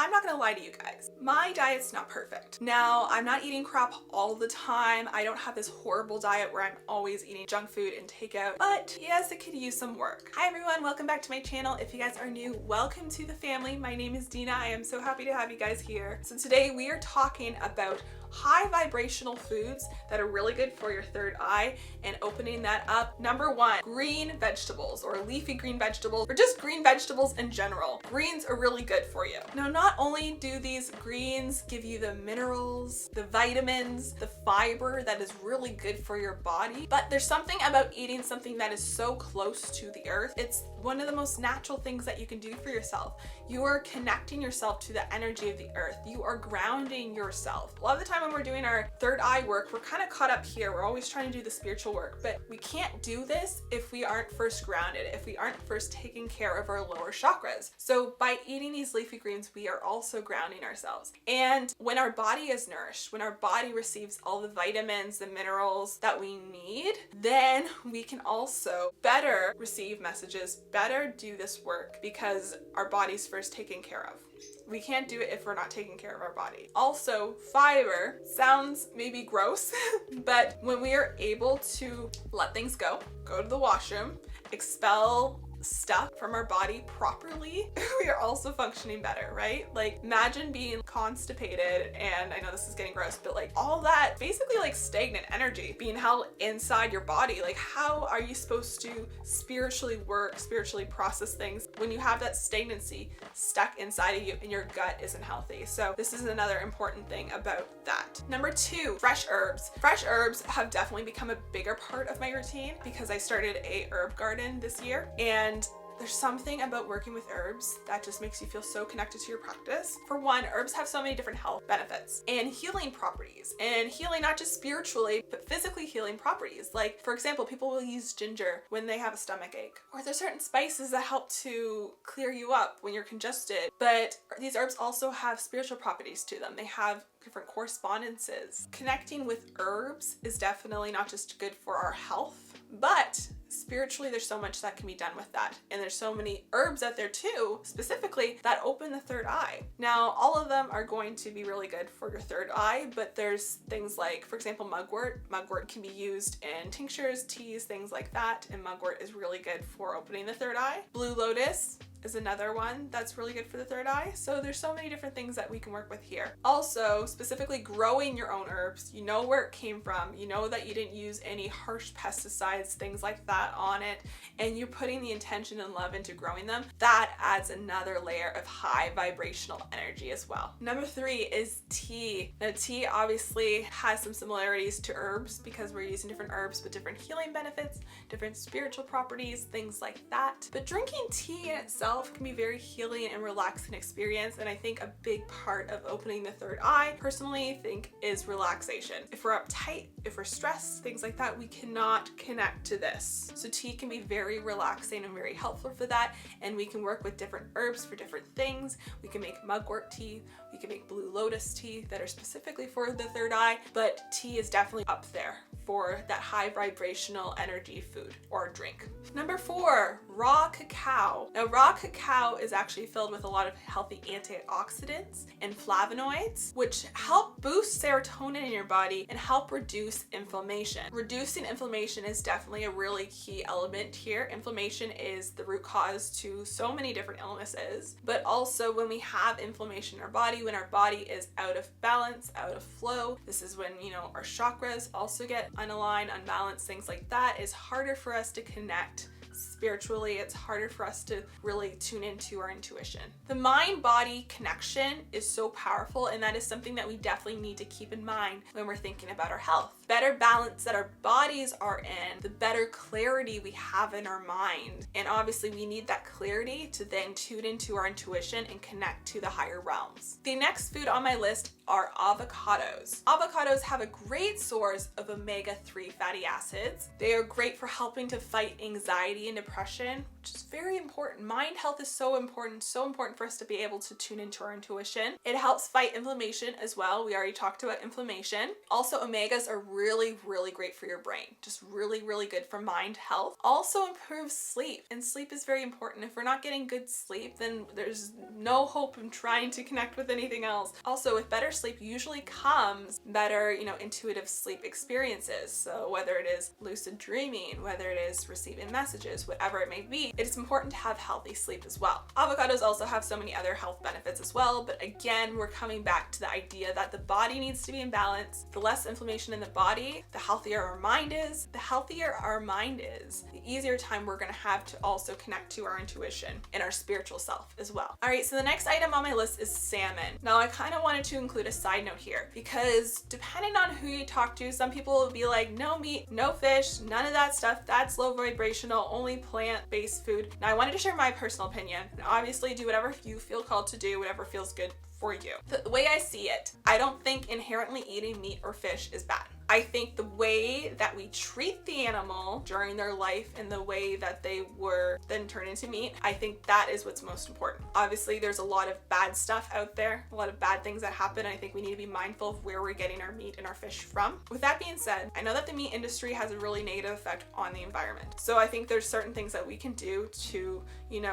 I'm not gonna lie to you guys. My diet's not perfect. Now, I'm not eating crap all the time. I don't have this horrible diet where I'm always eating junk food and takeout, but yes, it could use some work. Hi everyone, welcome back to my channel. If you guys are new, welcome to the family. My name is Dina. I am so happy to have you guys here. So today we are talking about high vibrational foods that are really good for your third eye and opening that up. Number one, green vegetables or leafy green vegetables or just green vegetables in general. Greens are really good for you. Now, not only do these greens give you the minerals, the vitamins, the fiber that is really good for your body, but there's something about eating something that is so close to the earth. It's one of the most natural things that you can do for yourself. You are connecting yourself to the energy of the earth. You are grounding yourself. A lot of the time when we're doing our third eye work, we're kind of caught up here. We're always trying to do the spiritual work, but we can't do this if we aren't first grounded, if we aren't first taking care of our lower chakras. So by eating these leafy greens, we are also grounding ourselves. And when our body is nourished, when our body receives all the vitamins, the minerals that we need, then we can also better receive messages, better do this work because our body's first taken care of. We can't do it if we're not taking care of our body. Also, fiber sounds maybe gross, but when we are able to let things go to the washroom, expel stuff from our body properly, we are also functioning better, right? Like imagine being constipated, and I know this is getting gross, but like all that basically like stagnant energy being held inside your body. Like how are you supposed to spiritually work, spiritually process things when you have that stagnancy stuck inside of you and your gut isn't healthy? So this is another important thing about that. Number two, fresh herbs. Fresh herbs have definitely become a bigger part of my routine because I started a herb garden this year, and there's something about working with herbs that just makes you feel so connected to your practice. For one, herbs have so many different health benefits and healing properties, and healing not just spiritually, but physically healing properties. Like for example, people will use ginger when they have a stomach ache, or there's certain spices that help to clear you up when you're congested. But these herbs also have spiritual properties to them. They have different correspondences. Connecting with herbs is definitely not just good for our health, but spiritually there's so much that can be done with that. And there's so many herbs out there too, specifically that open the third eye. Now, all of them are going to be really good for your third eye, but there's things like, for example, mugwort. Mugwort can be used in tinctures, teas, things like that. And mugwort is really good for opening the third eye. Blue lotus is another one that's really good for the third eye. So there's so many different things that we can work with here. Also, specifically growing your own herbs, you know where it came from, you know that you didn't use any harsh pesticides, things like that on it, and you're putting the intention and love into growing them. That adds another layer of high vibrational energy as well. Number three is tea. Now, tea obviously has some similarities to herbs because we're using different herbs with different healing benefits, different spiritual properties, things like that. But drinking tea in itself can be very healing and relaxing experience, and I think a big part of opening the third eye, personally think, is relaxation. If we're uptight, if we're stressed, things like that, we cannot connect to this. So tea can be very relaxing and very helpful for that, and we can work with different herbs for different things. We can make mugwort tea, we can make blue lotus tea that are specifically for the third eye, but tea is definitely up there for that high vibrational energy food or drink. Number four, raw cacao. Now, raw cacao is actually filled with a lot of healthy antioxidants and flavonoids, which help boost serotonin in your body and help reduce inflammation. Reducing inflammation is definitely a really key element here. Inflammation is the root cause to so many different illnesses, but also when we have inflammation in our body, when our body is out of balance, out of flow, this is when, you know, our chakras also get unaligned, unbalanced, things like that. It's harder for us to connect spiritually. It's harder for us to really tune into our intuition. The mind-body connection is so powerful, and that is something that we definitely need to keep in mind when we're thinking about our health. Better balance that our bodies are in, the better clarity we have in our mind. And obviously we need that clarity to then tune into our intuition and connect to the higher realms. The next food on my list are avocados. Avocados have a great source of omega-3 fatty acids. They are great for helping to fight anxiety and depression, which which is very important. Mind health is so important for us to be able to tune into our intuition. It helps fight inflammation as well. We already talked about inflammation. Also, omegas are really, really great for your brain. Just really, really good for mind health. Also improves sleep, and sleep is very important. If we're not getting good sleep, then there's no hope in trying to connect with anything else. Also, with better sleep usually comes better, intuitive sleep experiences. So whether it is lucid dreaming, whether it is receiving messages, whatever it may be, it is important to have healthy sleep as well. Avocados also have so many other health benefits as well, but again, we're coming back to the idea that the body needs to be in balance. The less inflammation in the body, the healthier our mind is. The healthier our mind is, the easier time we're going to have to also connect to our intuition and our spiritual self as well. All right, so the next item on my list is salmon. Now, I kind of wanted to include a side note here because depending on who you talk to, some people will be like, no meat, no fish, none of that stuff. That's low vibrational, only plant-based food. Now, I wanted to share my personal opinion. And obviously, do whatever you feel called to do, whatever feels good for you. The way I see it, I don't think inherently eating meat or fish is bad. I think the way that we treat the animal during their life and the way that they were then turned into meat, I think that is what's most important. Obviously, there's a lot of bad stuff out there, a lot of bad things that happen. I think we need to be mindful of where we're getting our meat and our fish from. With that being said, I know that the meat industry has a really negative effect on the environment. So I think there's certain things that we can do to,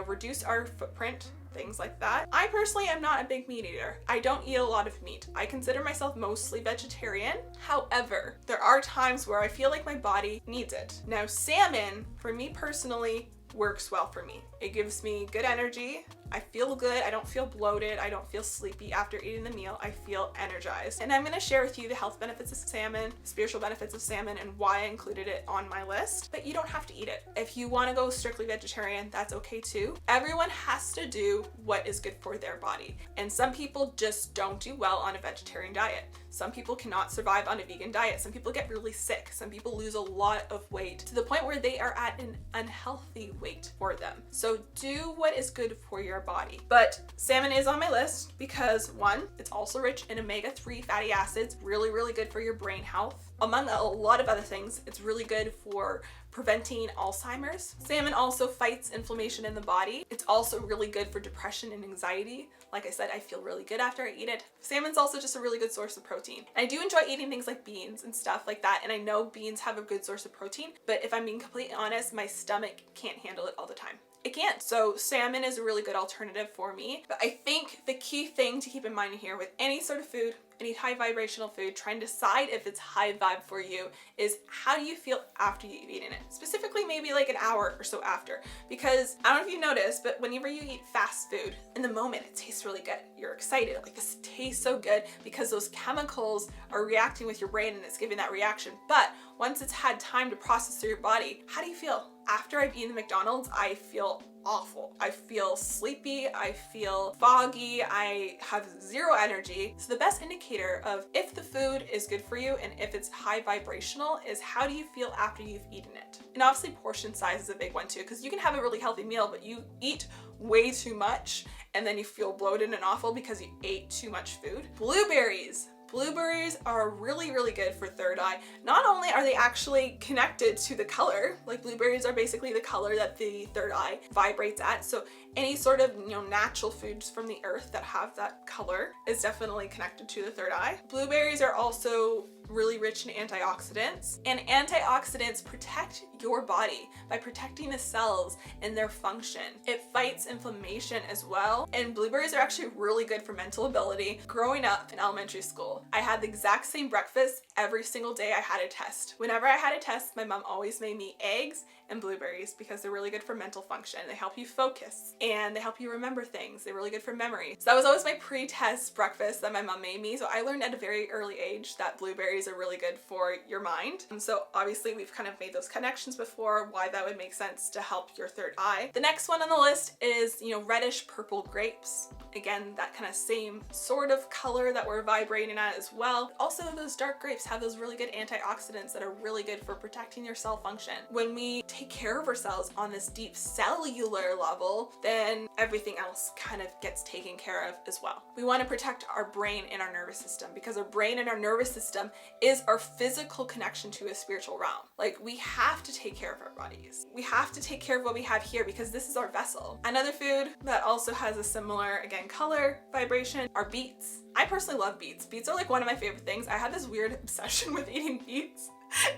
reduce our footprint, things like that. I personally am not a big meat eater. I don't eat a lot of meat. I consider myself mostly vegetarian. However, there are times where I feel like my body needs it. Now, salmon, for me personally, works well for me. It gives me good energy. I feel good. I don't feel bloated. I don't feel sleepy after eating the meal. I feel energized. And I'm going to share with you the health benefits of salmon, spiritual benefits of salmon, and why I included it on my list. But you don't have to eat it. If you want to go strictly vegetarian, that's okay too. Everyone has to do what is good for their body. And some people just don't do well on a vegetarian diet. Some people cannot survive on a vegan diet. Some people get really sick. Some people lose a lot of weight to the point where they are at an unhealthy weight for them. So do what is good for your body. But salmon is on my list because one, it's also rich in omega-3 fatty acids, really, really good for your brain health. Among a lot of other things, it's really good for preventing Alzheimer's. Salmon also fights inflammation in the body. It's also really good for depression and anxiety. Like I said, I feel really good after I eat it. Salmon's also just a really good source of protein. And I do enjoy eating things like beans and stuff like that. And I know beans have a good source of protein, but if I'm being completely honest, my stomach can't handle it all the time. It can't. So salmon is a really good alternative for me. But I think the key thing to keep in mind here with any sort of food, any high vibrational food, trying to decide if it's high vibe for you is how do you feel after you've eaten it? Specifically, maybe like an hour or so after. Because I don't know if you noticed, but whenever you eat fast food, in the moment it tastes really good. You're excited, like this tastes so good because those chemicals are reacting with your brain and it's giving that reaction. But once it's had time to process through your body, how do you feel? After I've eaten McDonald's, I feel awful. I feel sleepy, I feel foggy, I have zero energy. So the best indicator of if the food is good for you and if it's high vibrational is how do you feel after you've eaten it? And obviously portion size is a big one too, because you can have a really healthy meal, but you eat way too much and then you feel bloated and awful because you ate too much food. Blueberries. Blueberries are really, really good for third eye. Not only are they actually connected to the color, like blueberries are basically the color that the third eye vibrates at. So any sort of, natural foods from the earth that have that color is definitely connected to the third eye. Blueberries are also really rich in antioxidants, and antioxidants protect your body by protecting the cells and their function. It fights inflammation as well, and blueberries are actually really good for mental ability. Growing up in elementary school, I had the exact same breakfast every single day I had a test. Whenever I had a test, my mom always made me eggs and blueberries because they're really good for mental function. They help you focus and they help you remember things. They're really good for memory. So that was always my pre-test breakfast that my mom made me. So I learned at a very early age that blueberries are really good for your mind. And so obviously we've kind of made those connections before, why that would make sense to help your third eye. The next one on the list is, reddish purple grapes. Again, that kind of same sort of color that we're vibrating at as well. Also, those dark grapes have those really good antioxidants that are really good for protecting your cell function. When we take care of ourselves on this deep cellular level, then everything else kind of gets taken care of as well. We want to protect our brain and our nervous system, because our brain and our nervous system is our physical connection to a spiritual realm. Like, we have to take care of our bodies. We have to take care of what we have here, because this is our vessel. Another food that also has a similar, again, color vibration are beets. I personally love beets. Beets are like one of my favorite things. I have this weird obsession with eating beets.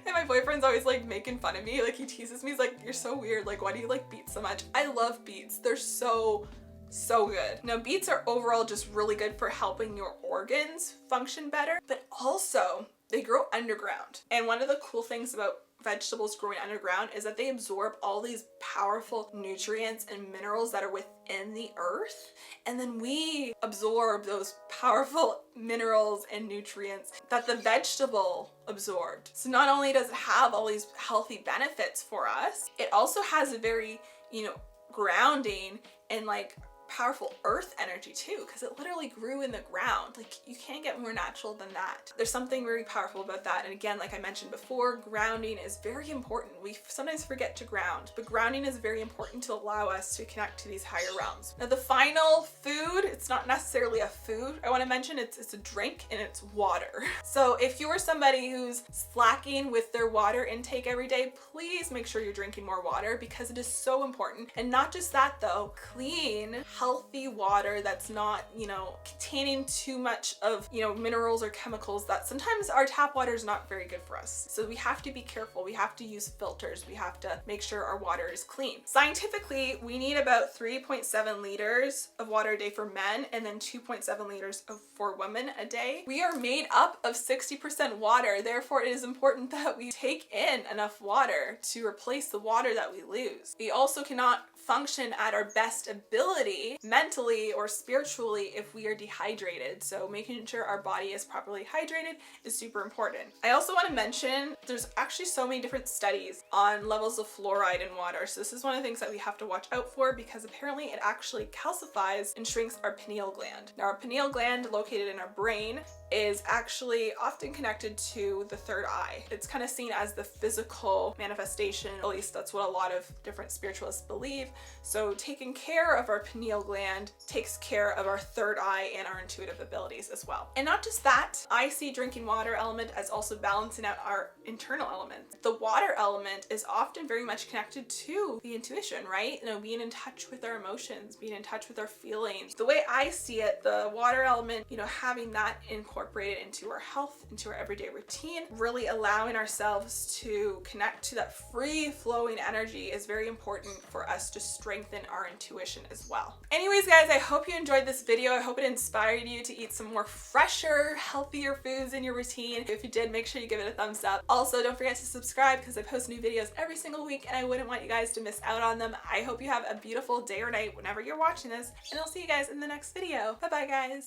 And my boyfriend's always like making fun of me. Like, he teases me. He's like, you're so weird. Like, why do you like beets so much? I love beets. They're so good. Now, beets are overall just really good for helping your organs function better, but also they grow underground. And one of the cool things about vegetables growing underground is that they absorb all these powerful nutrients and minerals that are within the earth, and then we absorb those powerful minerals and nutrients that the vegetable absorbed. So not only does it have all these healthy benefits for us, it also has a very, grounding and like powerful earth energy too, because it literally grew in the ground. Like, you can't get more natural than that. There's something very powerful about that. And again, like I mentioned before, grounding is very important. We sometimes forget to ground, but grounding is very important to allow us to connect to these higher realms. Now, the final food, it's not necessarily a food I want to mention, it's a drink, and it's water. So if you're somebody who's slacking with their water intake every day, please make sure you're drinking more water, because it is so important. And not just that though, clean, healthy water that's not, containing too much of, minerals or chemicals that sometimes our tap water is not very good for us. So we have to be careful. We have to use filters. We have to make sure our water is clean. Scientifically, we need about 3.7 liters of water a day for men, and then 2.7 liters for women a day. We are made up of 60% water. Therefore, it is important that we take in enough water to replace the water that we lose. We also cannot function at our best ability mentally or spiritually if we are dehydrated. So making sure our body is properly hydrated is super important. I also want to mention there's actually so many different studies on levels of fluoride in water. So this is one of the things that we have to watch out for, because apparently it actually calcifies and shrinks our pineal gland. Now, our pineal gland, located in our brain, is actually often connected to the third eye. It's kind of seen as the physical manifestation, at least that's what a lot of different spiritualists believe. So taking care of our pineal gland takes care of our third eye and our intuitive abilities as well. And not just that, I see drinking water element as also balancing out our internal elements. The water element is often very much connected to the intuition, right? Being in touch with our emotions, being in touch with our feelings. The way I see it, the water element, having that incorporated into our health, into our everyday routine, really allowing ourselves to connect to that free flowing energy is very important for us to strengthen our intuition as well. Anyways, guys, I hope you enjoyed this video. I hope it inspired you to eat some more fresher, healthier foods in your routine. If you did, make sure you give it a thumbs up. Also, don't forget to subscribe, because I post new videos every single week and I wouldn't want you guys to miss out on them. I hope you have a beautiful day or night whenever you're watching this, and I'll see you guys in the next video. Bye bye, guys.